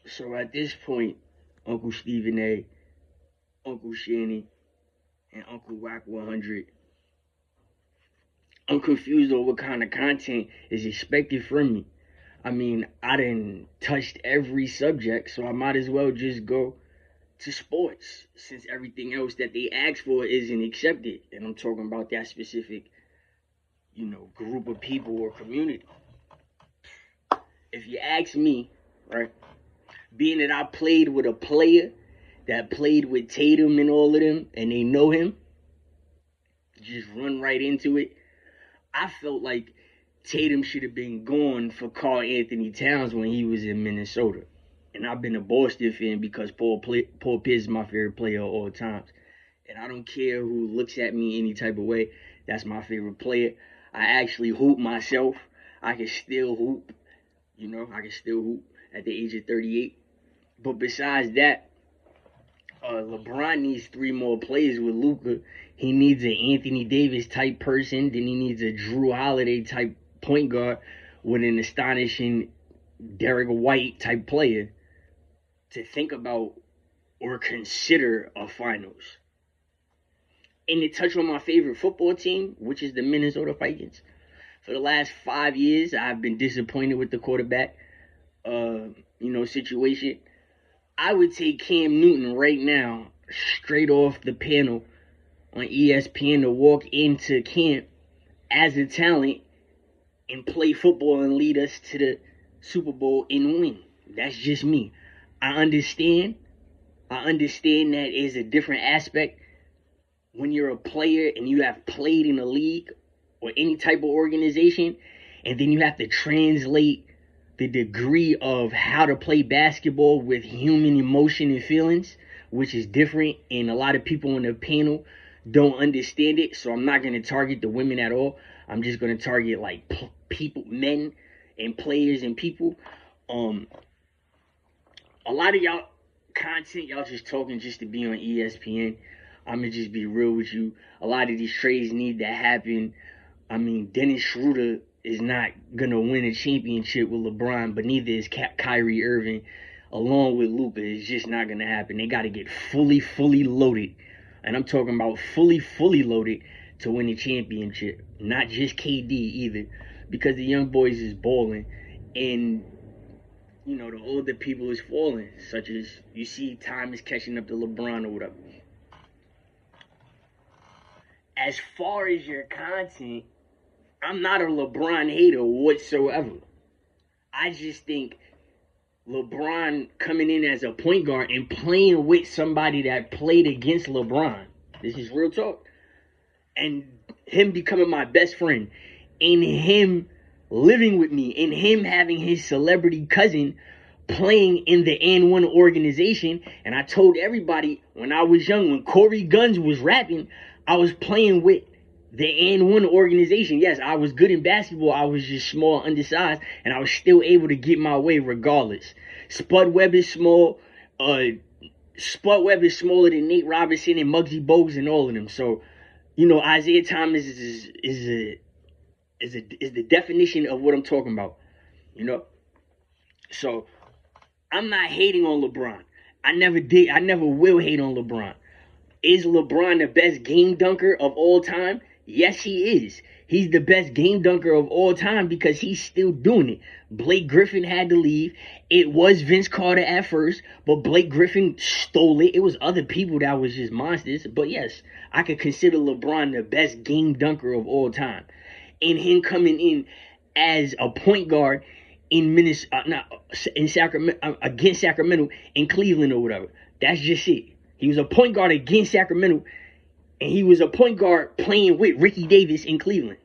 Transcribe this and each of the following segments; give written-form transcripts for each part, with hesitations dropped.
So at this point, Uncle Stephen A, Uncle Shanny, and Uncle Wack 100, I'm confused on what kind of content is expected from me. I mean, I done touched every subject, so I might as well just go to sports since everything else that they ask for isn't accepted. And I'm talking about that specific, group of people or community. If you ask me, right, being that I played with a player that played with Tatum and all of them, and they know him, just run right into it. I felt like Tatum should have been gone for Karl Anthony Towns when he was in Minnesota. And I've been a Boston fan because Paul Pierce is my favorite player of all times. And I don't care who looks at me any type of way. That's my favorite player. I actually hoop myself. I can still hoop. I can still hoop at the age of 38. But besides that, LeBron needs three more players with Luka. He needs an Anthony Davis type person. Then he needs a Drew Holiday type point guard with an astonishing Derek White type player to think about or consider a finals. And to touch on my favorite football team, which is the Minnesota Vikings. For the last 5 years, I've been disappointed with the quarterback, situation. I would take Cam Newton right now, straight off the panel on ESPN, to walk into camp as a talent and play football and lead us to the Super Bowl and win. That's just me. I understand. I understand that is a different aspect when you're a player and you have played in a league or any type of organization, and then you have to translate the degree of how to play basketball with human emotion and feelings, which is different, and a lot of people on the panel don't understand it. So I'm not going to target the women at all. I'm just going to target like people, men and players and people. A lot of y'all content, y'all just talking just to be on ESPN. I'm going to just be real with you. A lot of these trades need to happen. I mean, Dennis Schroeder is not going to win a championship with LeBron, but neither is Kyrie Irving. Along with Luka, it's just not going to happen. They got to get fully loaded. And I'm talking about fully loaded to win a championship. Not just KD either, because the young boys is balling. And, the older people is falling, such as you see time is catching up to LeBron or whatever. As far as your content, I'm not a LeBron hater whatsoever. I just think LeBron coming in as a point guard and playing with somebody that played against LeBron, this is real talk, and him becoming my best friend, and him living with me, and him having his celebrity cousin playing in the N1 organization. And I told everybody when I was young, when Corey Guns was rapping, I was playing with the N1 organization. Yes, I was good in basketball. I was just small, undersized, and I was still able to get my way regardless. Spud Webb is small. Spud Webb is smaller than Nate Robinson and Muggsy Bogues and all of them. So, Isaiah Thomas is the definition of what I'm talking about. So I'm not hating on LeBron. I never did. I never will hate on LeBron. Is LeBron the best game dunker of all time? Yes, he is. He's the best game dunker of all time because he's still doing it. Blake Griffin had to leave. It was Vince Carter at first, but Blake Griffin stole it. It was other people that was just monsters. But yes, I could consider LeBron the best game dunker of all time. And him coming in as a point guard in Minnesota, not in Sacramento, against Sacramento, in Cleveland or whatever. That's just it. He was a point guard against Sacramento, and he was a point guard playing with Ricky Davis in Cleveland.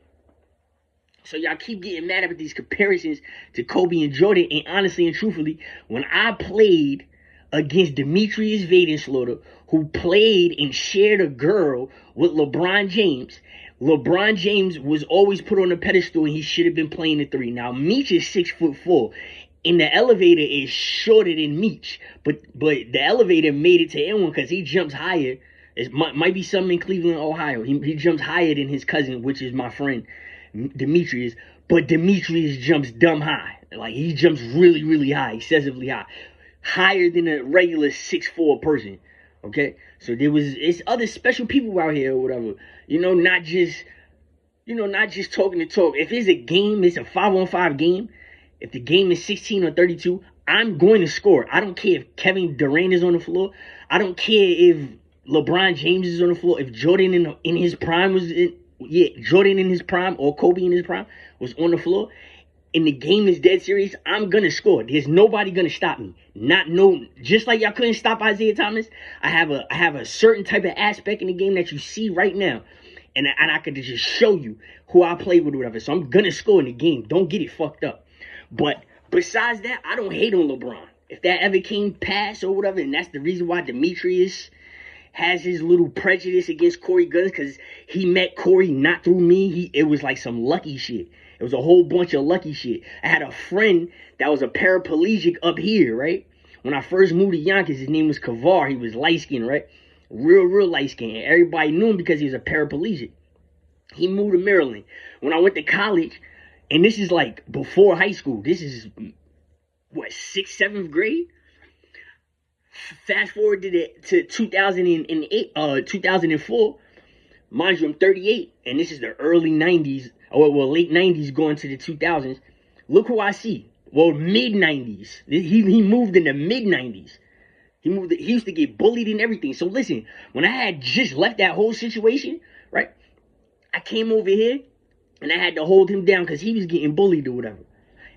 So y'all keep getting mad at these comparisons to Kobe and Jordan, and honestly and truthfully, when I played against Demetrius Vadenslaughter, who played and shared a girl with LeBron James, LeBron James was always put on a pedestal, and he should have been playing the three. Now, Meech is 6'4", and the elevator is shorter than Meech, but the elevator made it to N1 because he jumps higher. It might be something in Cleveland, Ohio. He jumps higher than his cousin, which is my friend Demetrius, but Demetrius jumps dumb high. Like, he jumps really, really high, excessively high. higher than a regular 6'4" person. Okay, so it's other special people out here or whatever. Not just talking to talk. If it's a game, it's a 5-on-5 game. If the game is 16 or 32, I'm going to score. I don't care if Kevin Durant is on the floor. I don't care if LeBron James is on the floor. If Jordan in his prime Jordan in his prime or Kobe in his prime was on the floor, and the game is dead serious, I'm gonna score. There's nobody gonna stop me. Just like y'all couldn't stop Isaiah Thomas. I have a certain type of aspect in the game that you see right now, and I could just show you who I play with or whatever. So I'm gonna score in the game. Don't get it fucked up. But besides that, I don't hate on LeBron. If that ever came past or whatever, and that's the reason why Demetrius has his little prejudice against Corey Guns, because he met Corey not through me. It was like some lucky shit. It was a whole bunch of lucky shit. I had a friend that was a paraplegic up here, right? When I first moved to Yonkers, his name was Kavar. He was light-skinned, right? Real light-skinned. Everybody knew him because he was a paraplegic. He moved to Maryland. When I went to college, and this is like before high school. This is, 6th, 7th grade? Fast forward to 2008, 2004. Mind you, I'm 38, and this is the early 90s, or late 90s going to the 2000s. Look who I see. Well, mid 90s. He moved in the mid 90s. He used to get bullied and everything. So listen, when I had just left that whole situation, right? I came over here and I had to hold him down because he was getting bullied or whatever.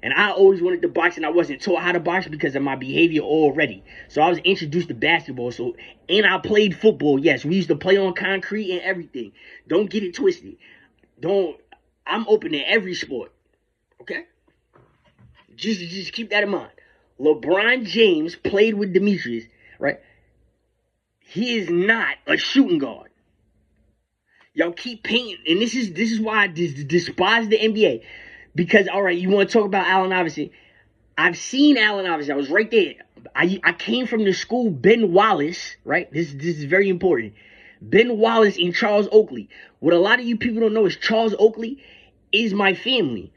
And I always wanted to box, and I wasn't taught how to box because of my behavior already. So I was introduced to basketball. And I played football. Yes, we used to play on concrete and everything. Don't get it twisted. I'm open to every sport. Okay? Just keep that in mind. LeBron James played with Demetrius, right? He is not a shooting guard. Y'all keep painting, and this is why I despise the NBA. Because, all right, you want to talk about Allen Iverson? I've seen Allen Iverson. I was right there. I came from the school Ben Wallace, right? This is very important. Ben Wallace and Charles Oakley. What a lot of you people don't know is Charles Oakley is my family.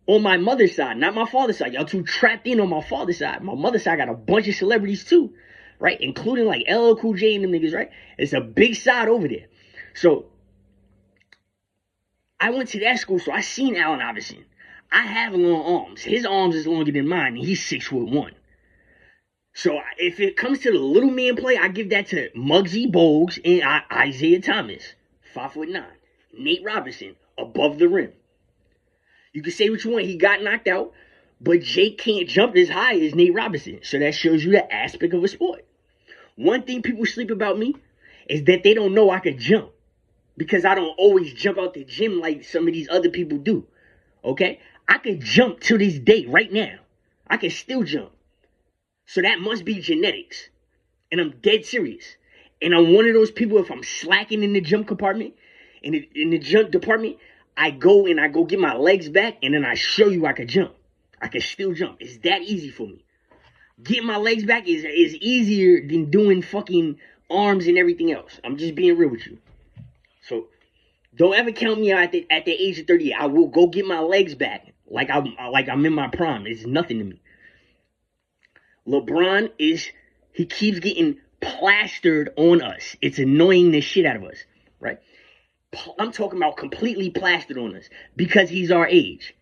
On my mother's side, not my father's side. Y'all too trapped in on my father's side. My mother's side got a bunch of celebrities too, right? Including like LL Cool J and them niggas, right? It's a big side over there. So I went to that school, so I seen Allen Iverson. I have long arms. His arms is longer than mine, and he's 6'1". So if it comes to the little man play, I give that to Muggsy Bogues and Isaiah Thomas, 5'9". Nate Robinson, above the rim. You can say what you want. He got knocked out, but Jake can't jump as high as Nate Robinson. So that shows you the aspect of a sport. One thing people sleep about me is that they don't know I could jump, because I don't always jump out the gym like some of these other people do. Okay? I could jump to this day, right now. I can still jump. So that must be genetics. And I'm dead serious. And I'm one of those people, if I'm slacking in the jump compartment, in the jump department, I go get my legs back, and then I show you I can jump. I can still jump. It's that easy for me. Getting my legs back is easier than doing fucking arms and everything else. I'm just being real with you. So don't ever count me out at the age of 38. I will go get my legs back like I'm in my prime. It's nothing to me. LeBron he keeps getting plastered on us. It's annoying the shit out of us, right? I'm talking about completely plastered on us because he's our age.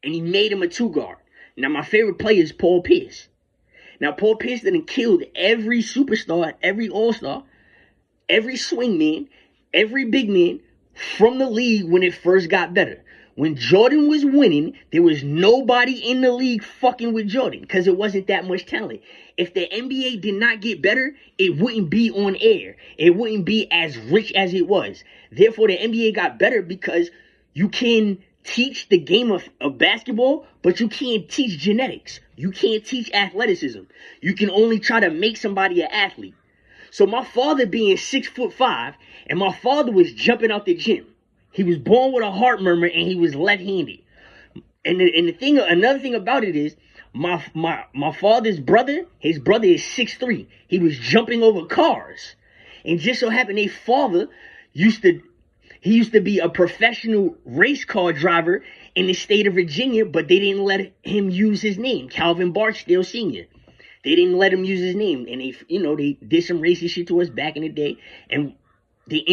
And he made him a 2-guard. Now, my favorite player is Paul Pierce. Now, Paul Pierce done killed every superstar, every all-star, every swingman, every big man from the league when it first got better. When Jordan was winning, there was nobody in the league fucking with Jordan because it wasn't that much talent. If the NBA did not get better, it wouldn't be on air. It wouldn't be as rich as it was. Therefore, the NBA got better because you can teach the game of basketball, but you can't teach genetics. You can't teach athleticism. You can only try to make somebody an athlete. So my father being 6'5", and my father was jumping out the gym. He was born with a heart murmur, and he was left-handed. And another thing about it is, my father's brother, his brother is 6'3". He was jumping over cars. And just so happened, their father used to be a professional race car driver in the state of Virginia, but they didn't let him use his name, Calvin Barksdale Sr. They didn't let him use his name, and they did some racist shit to us back in the day, and they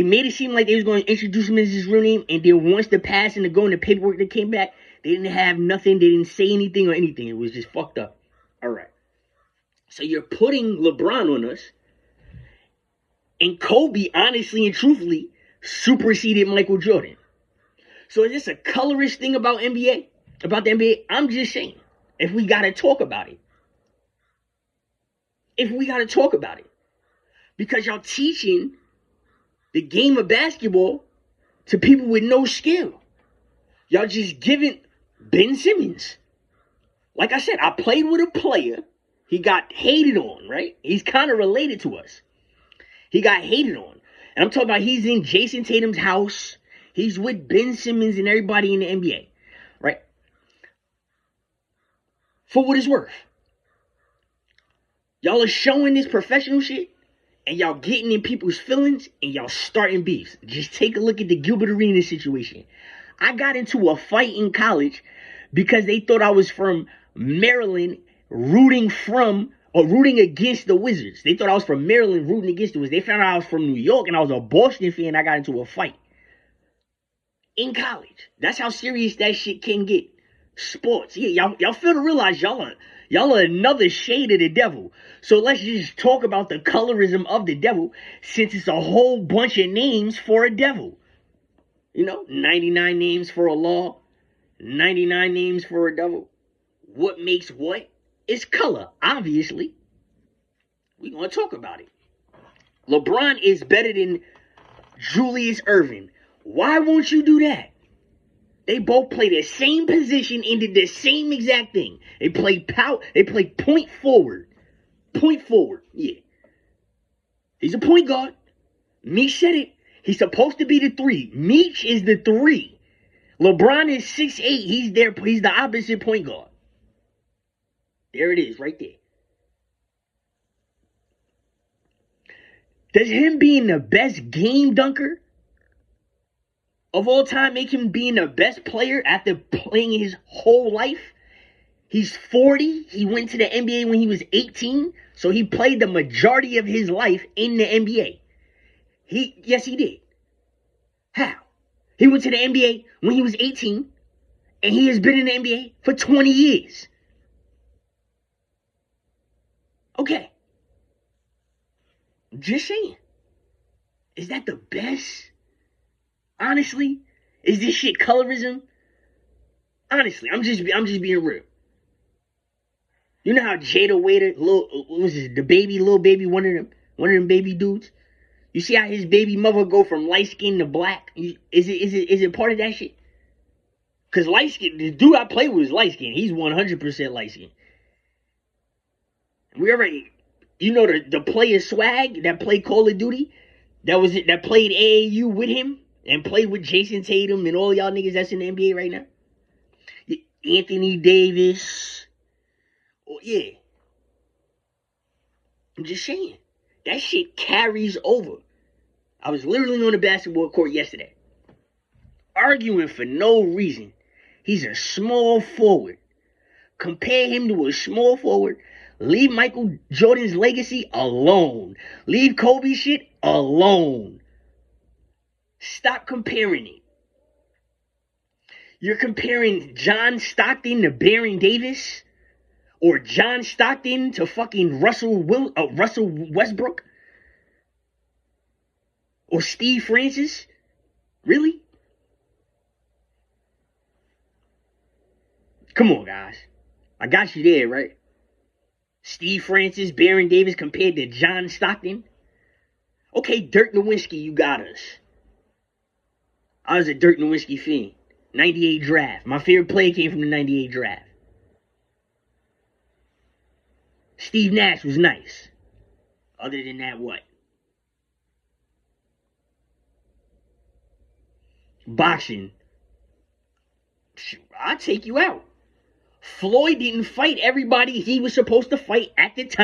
made it seem like they was going to introduce him as his real name, and then once the pass and the go and the paperwork that came back, they didn't have nothing. They didn't say anything or anything. It was just fucked up. All right. So you're putting LeBron on us, and Kobe, honestly and truthfully, superseded Michael Jordan. So is this a colorist thing about the NBA? I'm just saying, if we got to talk about it. Because y'all teaching the game of basketball to people with no skill. Y'all just giving Ben Simmons. Like I said, I played with a player. He got hated on, right? He's kind of related to us. He got hated on. And I'm talking about he's in Jason Tatum's house. He's with Ben Simmons and everybody in the NBA, right? For what it's worth. Y'all are showing this professional shit, and y'all getting in people's feelings, and y'all starting beefs. Just take a look at the Gilbert Arenas situation. I got into a fight in college because they thought I was from Maryland rooting against the Wizards. They thought I was from Maryland rooting against the Wizards. They found out I was from New York and I was a Boston fan. I got into a fight in college. That's how serious that shit can get. Sports. Yeah, y'all fail to realize y'all are another shade of the devil. So let's just talk about the colorism of the devil, since it's a whole bunch of names for a devil. 99 names for a law, 99 names for a devil. What makes what? It's color, obviously. We're going to talk about it. LeBron is better than Julius Erving. Why won't you do that? They both play the same position and did the same exact thing. They play point forward. Point forward, yeah. He's a point guard. Meech said it. He's supposed to be the 3. Meech is the 3. LeBron is 6'8". He's the opposite point guard. There it is, right there. Does him being the best game dunker of all time make him being the best player after playing his whole life? He's 40. He went to the NBA when he was 18. So he played the majority of his life in the NBA. Yes, he did. How? He went to the NBA when he was 18. And he has been in the NBA for 20 years. Okay. Just saying. Is that the best? Honestly? Is this shit colorism? Honestly, I'm just being real. You know how Jada Waiter, the baby, little baby, one of them baby dudes? You see how his baby mother go from light skin to black? Is it part of that shit? Cause light skin, the dude I play with is light skin. He's 100% light skin. The player Swag that played Call of Duty, that played AAU with him and played with Jason Tatum and all y'all niggas that's in the NBA right now. Anthony Davis. Oh, yeah. I'm just saying. That shit carries over. I was literally on the basketball court yesterday, arguing for no reason. He's a small forward. Compare him to a small forward. Leave Michael Jordan's legacy alone. Leave Kobe's shit alone. Stop comparing it. You're comparing John Stockton to Baron Davis? Or John Stockton to fucking Russell Westbrook? Or Steve Francis? Really? Come on, guys. I got you there, right? Steve Francis, Baron Davis compared to John Stockton? Okay, Dirk Nowitzki, you got us. I was a Dirk Nowitzki fan. 98 draft. My favorite player came from the 98 draft. Steve Nash was nice. Other than that, what? Boxing. I'll take you out. Floyd didn't fight everybody he was supposed to fight at the time.